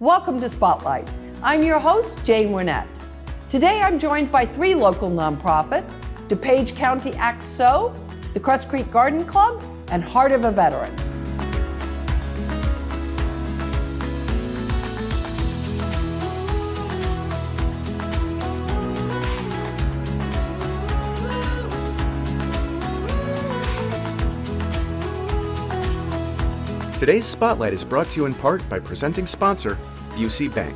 Welcome to Spotlight. I'm your host, Jane Wernette. Today I'm joined by three local nonprofits, DuPage County ACT-SO, the Cress Creek Garden Club, and Heart of a Veteran. Today's Spotlight is brought to you in part by presenting sponsor, UC Bank.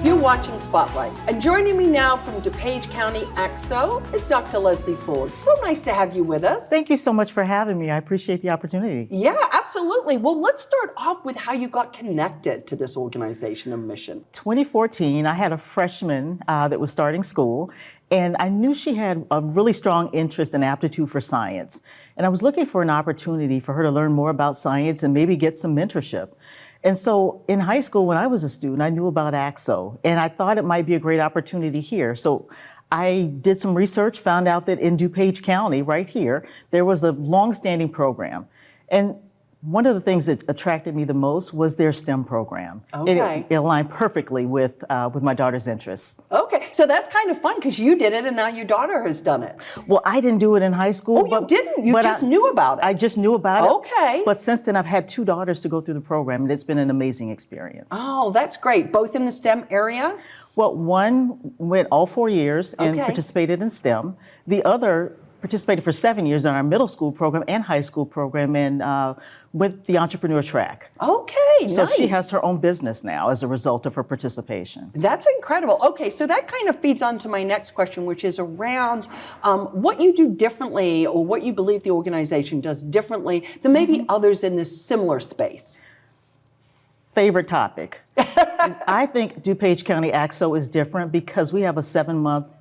You're watching Spotlight, and joining me now from DuPage County ACT-SO is Dr. Leslie Ford. So nice to have you with us. Thank you so much for having me. I appreciate the opportunity. Yeah, absolutely. Well, let's start off with how you got connected to this organization and mission. 2014, I had a freshman that was starting school, and I knew she had a really strong interest and aptitude for science. And I was looking for an opportunity for her to learn more about science and maybe get some mentorship. And so in high school, when I was a student, I knew about ACT-SO, and I thought it might be a great opportunity here. So I did some research, found out that in DuPage County, right here, there was a long-standing program. And one of the things that attracted me the most was their STEM program. Okay. It aligned perfectly with my daughter's interests. Okay, so that's kind of fun because you did it and now your daughter has done it. Well, I didn't do it in high school. Oh, you didn't? You just knew about it? I just knew about it. Okay. But since then, I've had two daughters to go through the program, and it's been an amazing experience. Oh, that's great. Both in the STEM area? Well, one went all 4 years and Okay. participated in STEM. The other participated for 7 years in our middle school program and high school program, and with the entrepreneur track. Okay, So nice. she has her own business now as a result of her participation. That's incredible. Okay, so that kind of feeds on to my next question, which is around what you do differently or what you believe the organization does differently than maybe others in this similar space. Favorite topic. I think DuPage County ACT-SO is different because we have a 7-month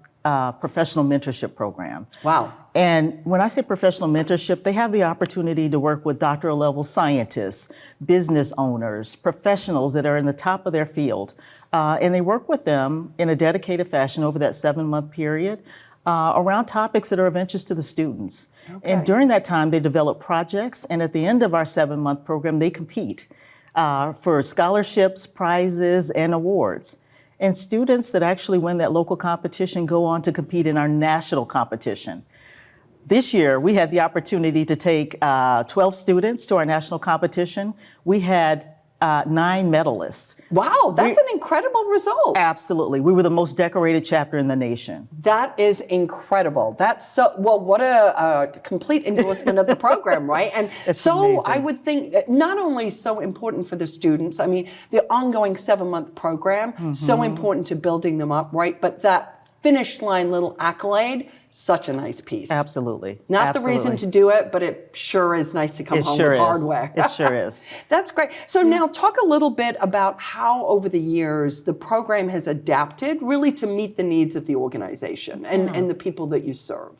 professional mentorship program. Wow. And when I say professional mentorship, they have the opportunity to work with doctoral level scientists, business owners, professionals that are in the top of their field. And they work with them in a dedicated fashion over that 7-month period around topics that are of interest to the students. Okay. And during that time, they develop projects. And at the end of our 7-month program, they compete for scholarships, prizes, and awards. And students that actually win that local competition go on to compete in our national competition. This year, we had the opportunity to take 12 students to our national competition. We had 9 medalists. Wow, that's an incredible result. Absolutely. We were the most decorated chapter in the nation. That is incredible. That's so, well, what a complete endorsement of the program, right? And It's so amazing. I would think not only so important for the students, I mean, the ongoing 7-month program, so important to building them up, right? But that finish line little accolade, such a nice piece. Absolutely. Not Absolutely. the reason to do it, but it sure is nice to come home with hardware. It sure is. That's great. So now talk a little bit about how over the years the program has adapted really to meet the needs of the organization and the people that you serve.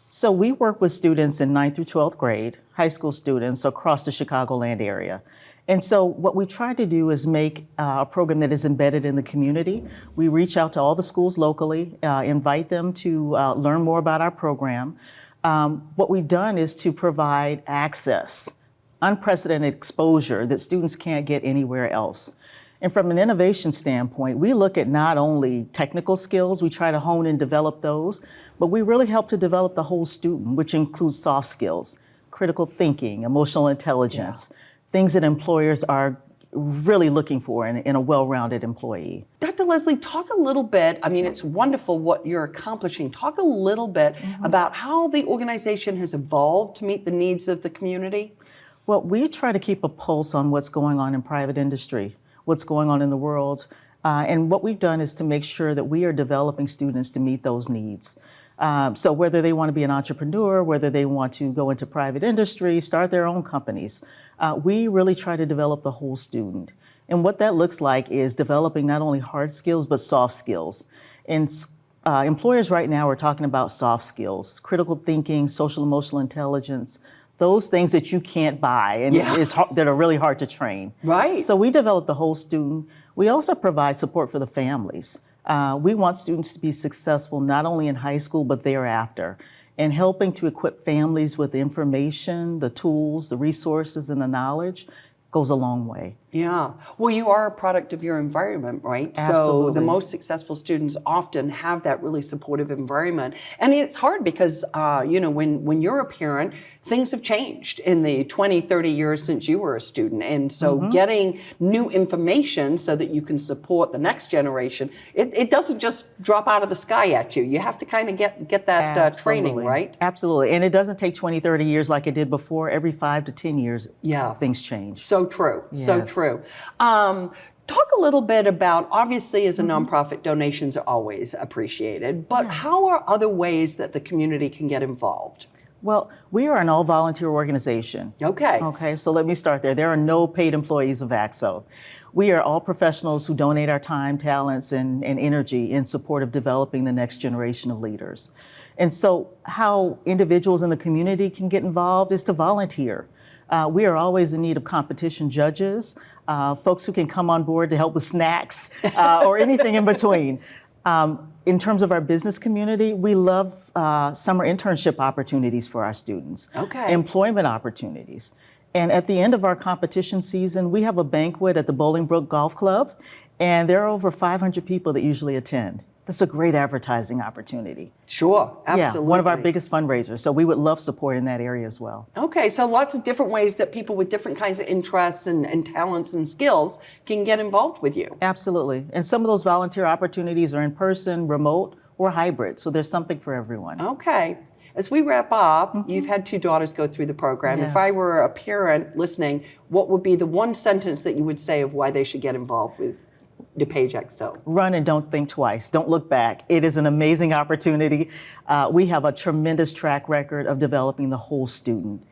So we work with students in 9th through 12th grade, high school students across the Chicagoland area. And so what we try to do is make a program that is embedded in the community. We reach out to all the schools locally, invite them to learn more about our program. What we've done is to provide access, unprecedented exposure that students can't get anywhere else. And from an innovation standpoint, we look at not only technical skills, we try to hone and develop those, but we really help to develop the whole student, which includes soft skills, critical thinking, emotional intelligence, things that employers are really looking for in a well-rounded employee. Dr. Leslie, talk a little bit, I mean, it's wonderful what you're accomplishing. Talk a little bit about how the organization has evolved to meet the needs of the community. Well, we try to keep a pulse on what's going on in private industry, what's going on in the world. And what we've done is to make sure that we are developing students to meet those needs. So whether they want to be an entrepreneur, whether they want to go into private industry, start their own companies, we really try to develop the whole student. And what that looks like is developing not only hard skills, but soft skills. And employers right now are talking about soft skills, critical thinking, social emotional intelligence, those things that you can't buy and that are really hard to train. Right. So we develop the whole student. We also provide support for the families. We want students to be successful not only in high school, but thereafter. and helping to equip families with the information, the tools, the resources, and the knowledge goes a long way. Yeah. Well, you are a product of your environment, right? So Absolutely. the most successful students often have that really supportive environment. And it's hard because, when you're a parent, things have changed in the 20, 30 years since you were a student. And so getting new information so that you can support the next generation, it doesn't just drop out of the sky at you. You have to kind of get that training, right? Absolutely. And it doesn't take 20, 30 years like it did before. Every 5 to 10 years, things change. So true. So Yes. true. Talk a little bit about, obviously as a nonprofit, donations are always appreciated, but how are other ways that the community can get involved? Well, we are an all-volunteer organization. Okay, so let me start there. There are no paid employees of ACT-SO. We are all professionals who donate our time, talents, and energy in support of developing the next generation of leaders. And so how individuals in the community can get involved is to volunteer. We are always in need of competition judges, folks who can come on board to help with snacks or anything in between. In terms of our business community, we love summer internship opportunities for our students, employment opportunities. And at the end of our competition season, we have a banquet at the Bolingbrook Golf Club, and there are over 500 people that usually attend. That's a great advertising opportunity. Sure, absolutely. Yeah, one of our biggest fundraisers. So we would love support in that area as well. Okay, so lots of different ways that people with different kinds of interests and talents and skills can get involved with you. Absolutely. And some of those volunteer opportunities are in person, remote, or hybrid. So there's something for everyone. Okay. As we wrap up, you've had 2 daughters go through the program. Yes. If I were a parent listening, what would be the one sentence that you would say of why they should get involved with DuPage ACT-SO? Run and don't think twice. Don't look back. It is an amazing opportunity. We have a tremendous track record of developing the whole student,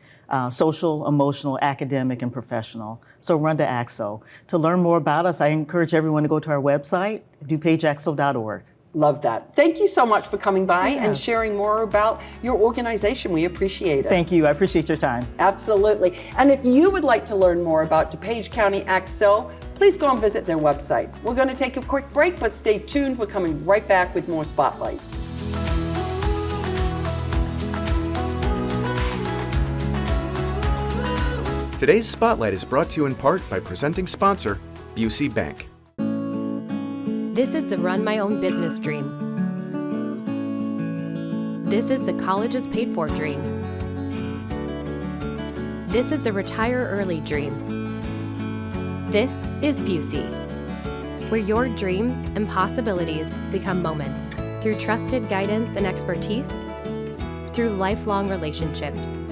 social, emotional, academic, and professional. So run to ACT-SO. To learn more about us, I encourage everyone to go to our website, DuPageACT-SO.org. Love that. Thank you so much for coming by and sharing more about your organization. We appreciate it. Thank you. I appreciate your time. Absolutely. And if you would like to learn more about DuPage County ACT-SO, please go and visit their website. We're going to take a quick break, but stay tuned. We're coming right back with more Spotlight. Today's Spotlight is brought to you in part by presenting sponsor, Busey Bank. This is the Run My Own Business dream. This is the colleges paid for dream. This is the retire early dream. This is Busey, where your dreams and possibilities become moments through trusted guidance and expertise, through lifelong relationships.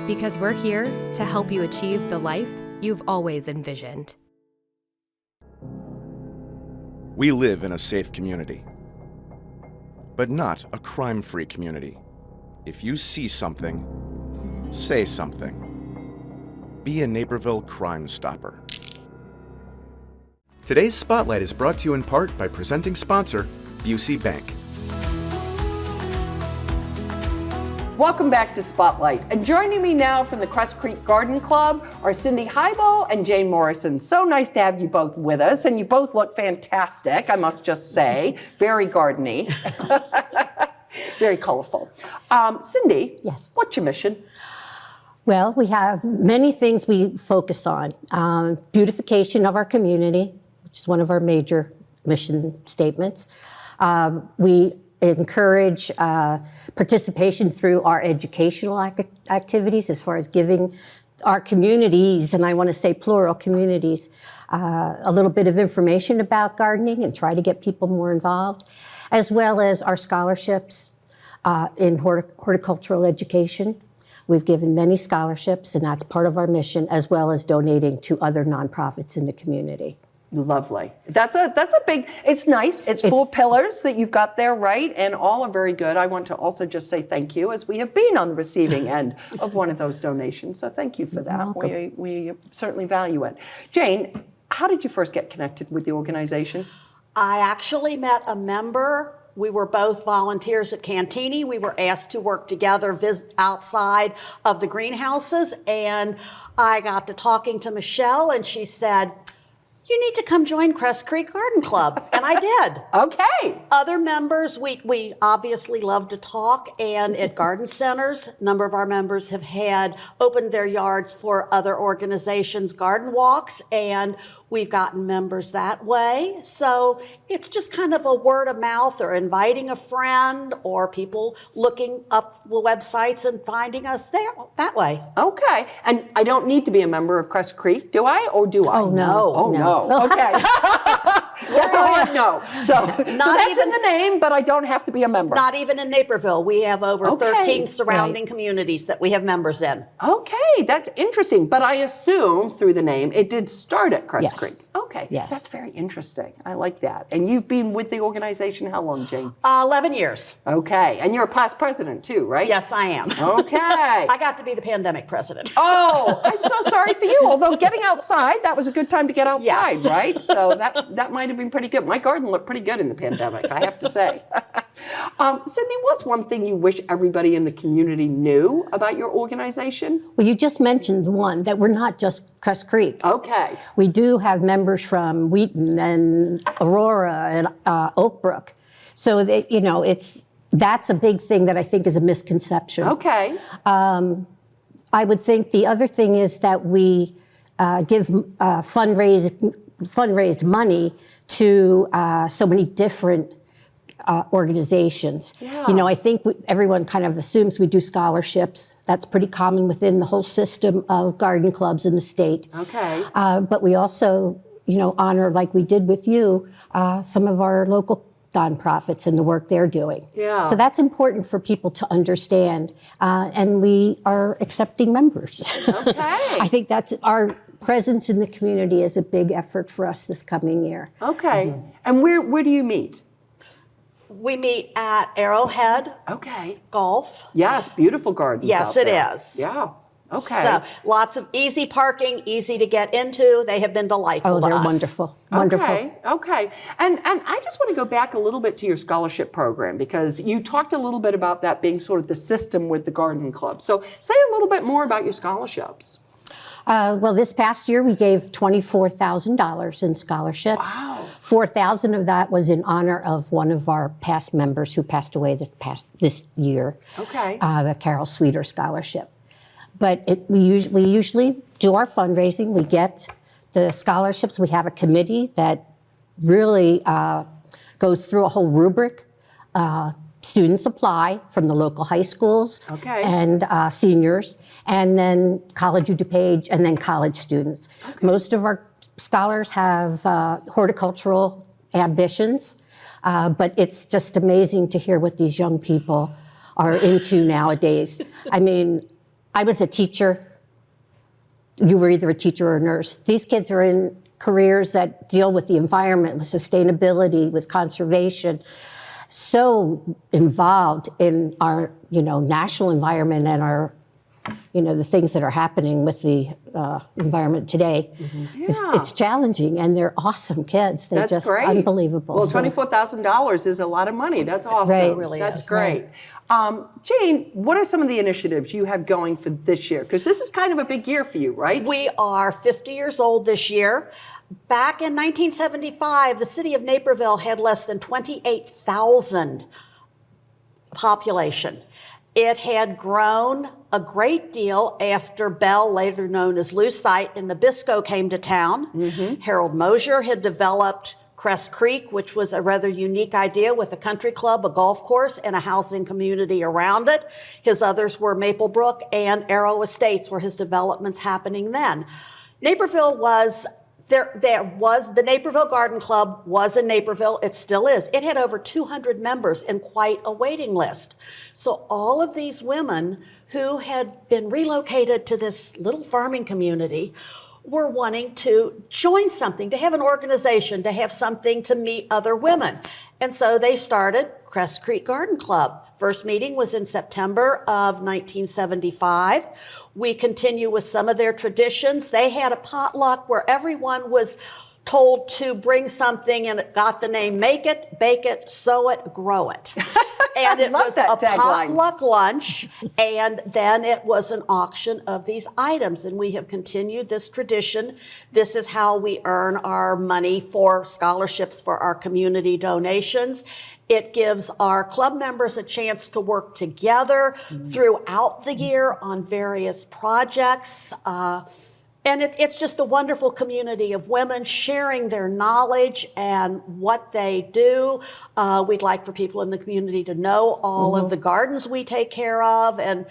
Because we're here to help you achieve the life you've always envisioned. We live in a safe community, but not a crime-free community. If you see something, say something. Be a Naperville Crime Stopper. Today's Spotlight is brought to you in part by presenting sponsor, Busey Bank. Welcome back to Spotlight. And joining me now from the Cress Creek Garden Club are Cindy Highball and Jane Morrison. So nice to have you both with us, and you both look fantastic, I must just say. Very gardeny. Very colorful. Cindy, Yes. What's your mission? Well, we have many things we focus on. Beautification of our community, which is one of our major mission statements. We encourage participation through our educational activities as far as giving our communities, and I want to say plural communities, a little bit of information about gardening and try to get people more involved, as well as our scholarships in horticultural education. We've given many scholarships, and that's part of our mission, as well as donating to other nonprofits in the community. Lovely. That's a big, it's nice. It's 4 pillars that you've got there, right? And all are very good. I want to also just say thank you, as we have been on the receiving end of one of those donations. So thank you for that. We certainly value it. Jane, how did you first get connected with the organization? I actually met a member. We were both volunteers at Cantini. We were asked to work together outside of the greenhouses, and I got to talking to Michelle, and she said, you need to come join Cress Creek Garden Club. And I did. Okay. Other members, we obviously love to talk, and at garden centers, a number of our members have had opened their yards for other organizations' garden walks, and we've gotten members that way. So it's just kind of a word of mouth, or inviting a friend, or people looking up the websites and finding us there that way. Okay. And I don't need to be a member of Cress Creek, do I? Or do I? Oh, no. Oh, no. Okay. That's a hard no. So that's even in the name, but I don't have to be a member. Not even in Naperville. We have over Okay. 13 surrounding communities that we have members in. Okay, that's interesting. But I assume through the name, it did start at Cress Yes. Creek. Okay, Yes. that's very interesting. I like that. And you've been with the organization how long, Jane? 11 years. Okay, and you're a past president too, right? Yes, I am. Okay. I got to be the pandemic president. Oh, I'm so sorry for you. Although getting outside, that was a good time to get outside, Yes. right? So that might have been pretty good. My garden looked pretty good in the pandemic, I have to say. Sydney, what's one thing you wish everybody in the community knew about your organization? Well, you just mentioned the one that we're not just Cress Creek. Okay. We do have members from Wheaton and Aurora and Oak Brook. So that's a big thing that I think is a misconception. Okay. I would think the other thing is that we give fundraised money to so many different organizations. Yeah. I think everyone kind of assumes we do scholarships. That's pretty common within the whole system of garden clubs in the state. Okay. But we also, honor, like we did with you, some of our local nonprofits and the work they're doing. Yeah. So that's important for people to understand. And we are accepting members. Okay. I think that's our presence in the community is a big effort for us this coming year. Okay. And where do you meet? We meet at Arrowhead Okay. Golf. Yes, beautiful gardens. Yes, out it there. is. Yeah. Okay. So lots of easy parking, easy to get into. They have been delightful Oh, to they're us. wonderful. Wonderful. Okay. And I just want to go back a little bit to your scholarship program, because you talked a little bit about that being sort of the system with the garden club. So say a little bit more about your scholarships. Well, this past year we gave $24,000 in scholarships. Wow. $4,000 of that was in honor of one of our past members who passed away this year. Okay. The Carol Sweeter Scholarship. But we usually do our fundraising. We get the scholarships. We have a committee that really goes through a whole rubric. Students apply from the local high schools Okay. and seniors, and then College of DuPage, and then college students. Most of our scholars have horticultural ambitions, but it's just amazing to hear what these young people are into nowadays. I mean, I was a teacher. You were either a teacher or a nurse. These kids are in careers that deal with the environment, with sustainability, with conservation. So involved in our, national environment and our, the things that are happening with the environment today. Yeah. It's challenging, and they're awesome kids. They're That's just great. unbelievable. Well, So- $24,000 is a lot of money. That's awesome. Right. It really That's is. great. Jane, what are some of the initiatives you have going for this year? Because this is kind of a big year for you, right? We are 50 years old this year. Back in 1975, the city of Naperville had less than 28,000 population. It had grown a great deal after Bell, later known as Lucite, and Nabisco came to town. Harold Mosier had developed Cress Creek, which was a rather unique idea with a country club, a golf course, and a housing community around it. His others were Maplebrook and Arrow Estates, where his development's happening then. Naperville was the Naperville Garden Club was in Naperville. It still is. It had over 200 members and quite a waiting list. So all of these women who had been relocated to this little farming community were wanting to join something, to have an organization, to have something to meet other women. And so they started Cress Creek Garden Club. First meeting was in September of 1975. We continue with some of their traditions. They had a potluck where everyone was told to bring something, and it got the name Make It, Bake It, Sow It, Grow It. And it Love was that a tagline. potluck lunch, and then it was an auction of these items. And we have continued this tradition. This is how we earn our money for scholarships for our community donations. It gives our club members a chance to work together throughout the year on various projects. And it's just a wonderful community of women sharing their knowledge and what they do. We'd like for people in the community to know all of the gardens we take care of, and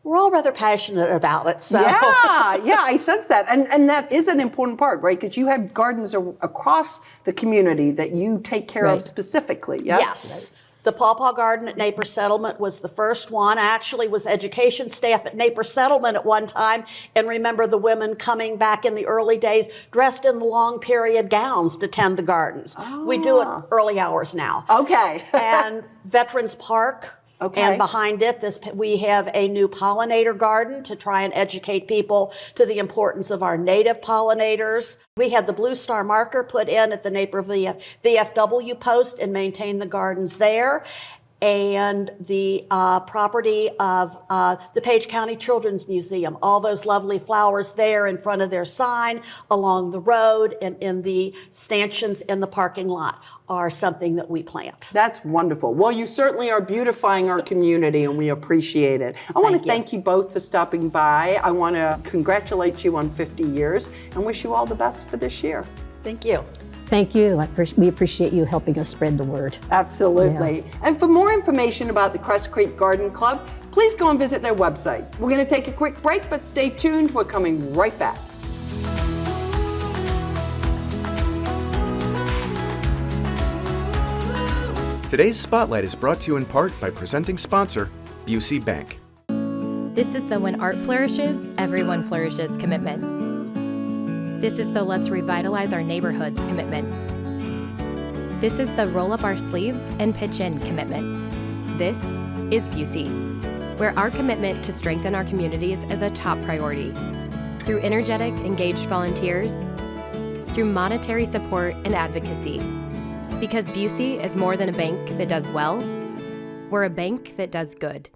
we're all rather passionate about it. So. Yeah, I sense that. And that is an important part, right? Because you have gardens across the community that you take care of Right. specifically, yes? Yes. The Pawpaw Garden at Napier Settlement was the first one. I actually was education staff at Napier Settlement at one time, and remember the women coming back in the early days dressed in long period gowns to tend the gardens. We do it early hours now. Okay. And Veterans Park. Okay. And behind it, we have a new pollinator garden to try and educate people to the importance of our native pollinators. We had the Blue Star marker put in at the Napier VFW post and maintain the gardens there. And the property of DuPage County Children's Museum, all those lovely flowers there in front of their sign, along the road, and in the stanchions in the parking lot are something that we plant. That's wonderful. Well, you certainly are beautifying our community, and we appreciate it. I want to thank you both for stopping by. I want to congratulate you on 50 years and wish you all the best for this year. Thank you. Thank you. We appreciate you helping us spread the word. Absolutely. And for more information about the Cress Creek Garden Club, please go and visit their website. We're going to take a quick break, but stay tuned. We're coming right back. Today's Spotlight is brought to you in part by presenting sponsor, Busey Bank. This is the When Art Flourishes, Everyone Flourishes commitment. This is the Let's Revitalize Our Neighborhoods commitment. This is the Roll Up Our Sleeves and Pitch In commitment. This is Busey, where our commitment to strengthen our communities is a top priority. Through energetic, engaged volunteers, through monetary support and advocacy. Because Busey is more than a bank that does well, we're a bank that does good.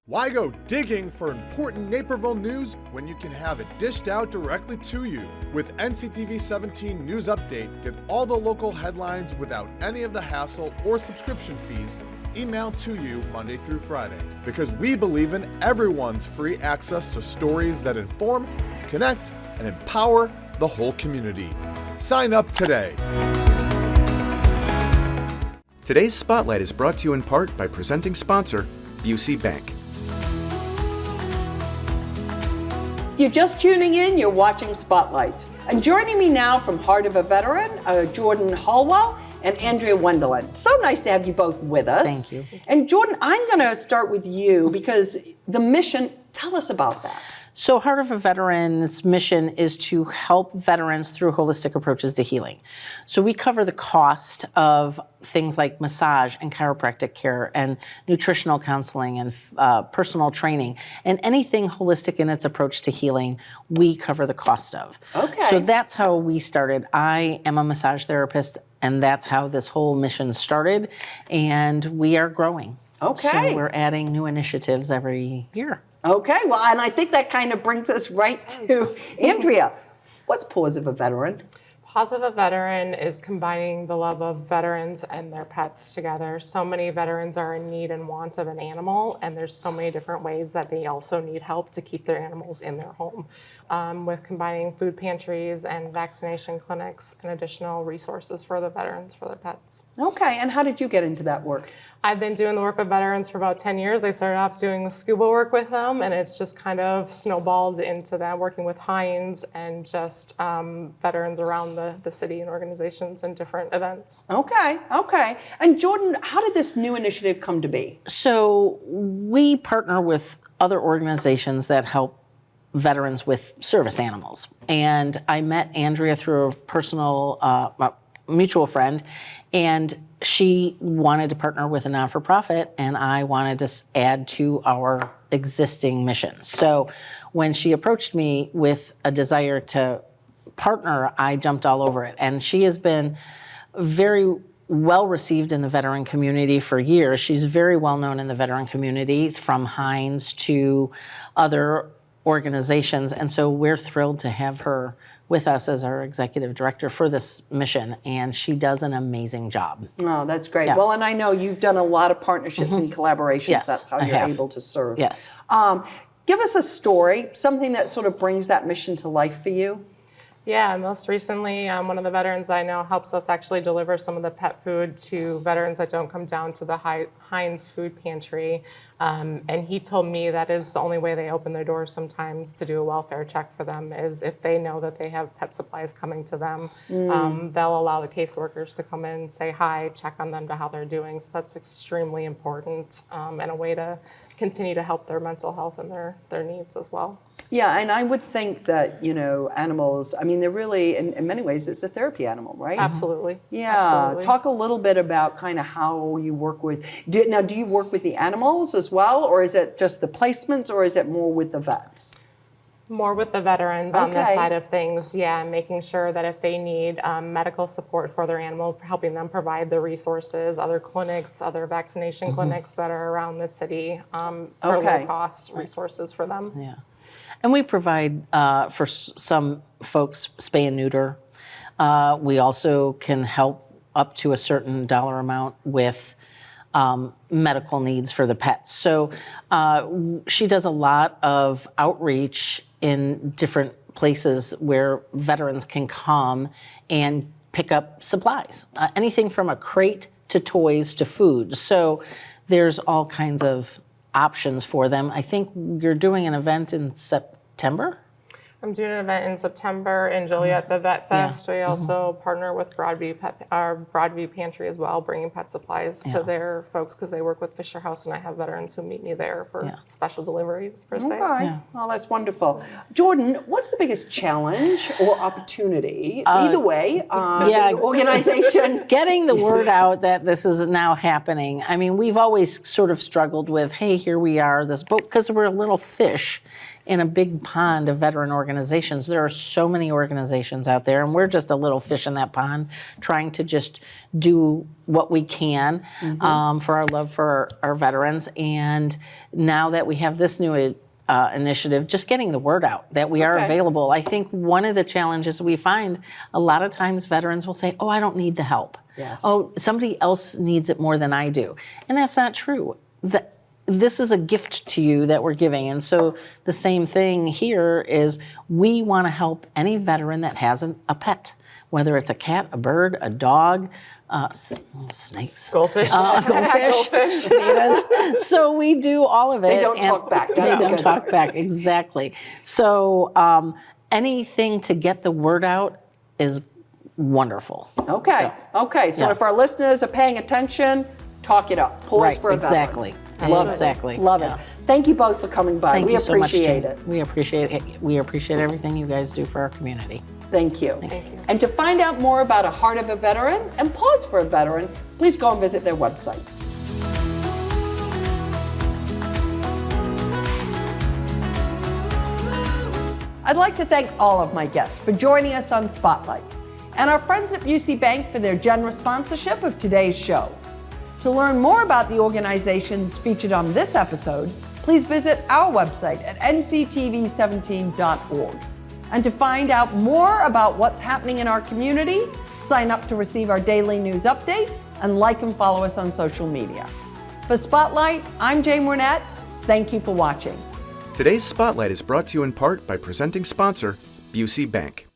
Why go digging for important Naperville news when you can have it dished out directly to you? With NCTV 17 News Update, get all the local headlines without any of the hassle or subscription fees emailed to you Monday through Friday. Because we believe in everyone's free access to stories that inform, connect, and empower the whole community. Sign up today. Today's Spotlight is brought to you in part by presenting sponsor, Busey Bank. If you're just tuning in, you're watching Spotlight. And joining me now from Heart of a Veteran, Jordan Hallwell and Andrea Wendelin. So nice to have you both with us. Thank you. And Jordan, I'm going to start with you because the mission, tell us about that. So Heart of a Veteran's mission is to help veterans through holistic approaches to healing. So we cover the cost of things like massage and chiropractic care and nutritional counseling and personal training. And anything holistic in its approach to healing, we cover the cost of. Okay. So that's how we started. I am a massage therapist, and that's how this whole mission started. And we are growing. Okay. So we're adding new initiatives every year. Okay, well, and I think that kind of brings us right to Andrea. What's Paws of a Veteran? Paws of a Veteran is combining the love of veterans and their pets together. So many veterans are in need and want of an animal, and there's so many different ways that they also need help to keep their animals in their home. With combining food pantries and vaccination clinics and additional resources for the veterans for their pets. Okay, and how did you get into that work? I've been doing the work with veterans for about 10 years. I started off doing the scuba work with them, and it's just kind of snowballed into that, working with Heinz and just veterans around the city and organizations and different events. Okay. And Jordan, how did this new initiative come to be? So we partner with other organizations that help veterans with service animals. And I met Andrea through a personal mutual friend, and she wanted to partner with a not-for-profit, and I wanted to add to our existing mission. So when she approached me with a desire to partner, I jumped all over it. And she has been very well received in the veteran community for years. She's very well known in the veteran community, from Heinz to other organizations. And so we're thrilled to have her with us as our executive director for this mission, and she does an amazing job. Oh, that's great. Yeah. Well, and I know you've done a lot of partnerships and collaborations. Yes, That's how I you're have. able to serve. Yes. Give us a story, something that sort of brings that mission to life for you. Yeah, most recently, one of the veterans I know helps us actually deliver some of the pet food to veterans that don't come down to the Heinz food pantry. And he told me that is the only way they open their doors sometimes to do a welfare check for them, is if they know that they have pet supplies coming to them. They'll allow the caseworkers to come in, say hi, check on them to how they're doing. So that's extremely important, and a way to continue to help their mental health and their needs as well. Yeah, and I would think that, animals, I mean, they're really, in many ways, it's a therapy animal, right? Absolutely. Yeah. Absolutely. Talk a little bit about kind of how you work with, do you work with the animals as well, or is it just the placements, or is it more with the vets? More with the veterans on this Okay. side of things, yeah, making sure that if they need medical support for their animal, helping them provide the resources, other clinics, other vaccination clinics that are around the city for Okay. low cost resources for them. Yeah. And we provide, for some folks, spay and neuter. We also can help up to a certain dollar amount with medical needs for the pets. So she does a lot of outreach in different places where veterans can come and pick up supplies, anything from a crate to toys to food. So there's all kinds of options for them. I think you're doing an event in September? I'm doing an event in September in Joliet, the Vet Fest. We also partner with Broadview Pantry as well, bringing pet supplies to their folks because they work with Fisher House, and I have veterans who meet me there for special deliveries per se. Okay. Oh, that's wonderful. Jordan, what's the biggest challenge or opportunity, either way, yeah, in the organization? Getting the word out that this is now happening. I mean, we've always sort of struggled with, hey, here we are, this boat, because we're a little fish in a big pond of veteran organizations. There are so many organizations out there, and we're just a little fish in that pond trying to just do what we can for our love for our veterans. And now that we have this new initiative, just getting the word out that we are available. I think one of the challenges we find, a lot of times veterans will say, oh, I don't need the help. Yes. Oh, somebody else needs it more than I do. And that's not true. This is a gift to you that we're giving. And so the same thing here is we want to help any veteran that has a pet, whether it's a cat, a bird, a dog, snakes. Goldfish. Goldfish. Tomatoes. So we do all of it. They don't talk back. They That's don't good. talk back, exactly. So anything to get the word out is wonderful. Okay. So yeah. if our listeners are paying attention, talk it up. Pause for a veteran. Exactly. Love Exactly. it. Love Yeah. it. Thank you both for coming by. Thank We you so much, appreciate Jane. it. We appreciate it. We appreciate everything you guys do for our community. Thank you. Thank you. And to find out more about A Heart of a Veteran and Pause for a Veteran, please go and visit their website. I'd like to thank all of my guests for joining us on Spotlight, and our friends at Busey Bank for their generous sponsorship of today's show. To learn more about the organizations featured on this episode, please visit our website at nctv17.org. And to find out more about what's happening in our community, sign up to receive our daily news update and like and follow us on social media. For Spotlight, I'm Jane Wernette. Thank you for watching. Today's Spotlight is brought to you in part by presenting sponsor, Busey Bank.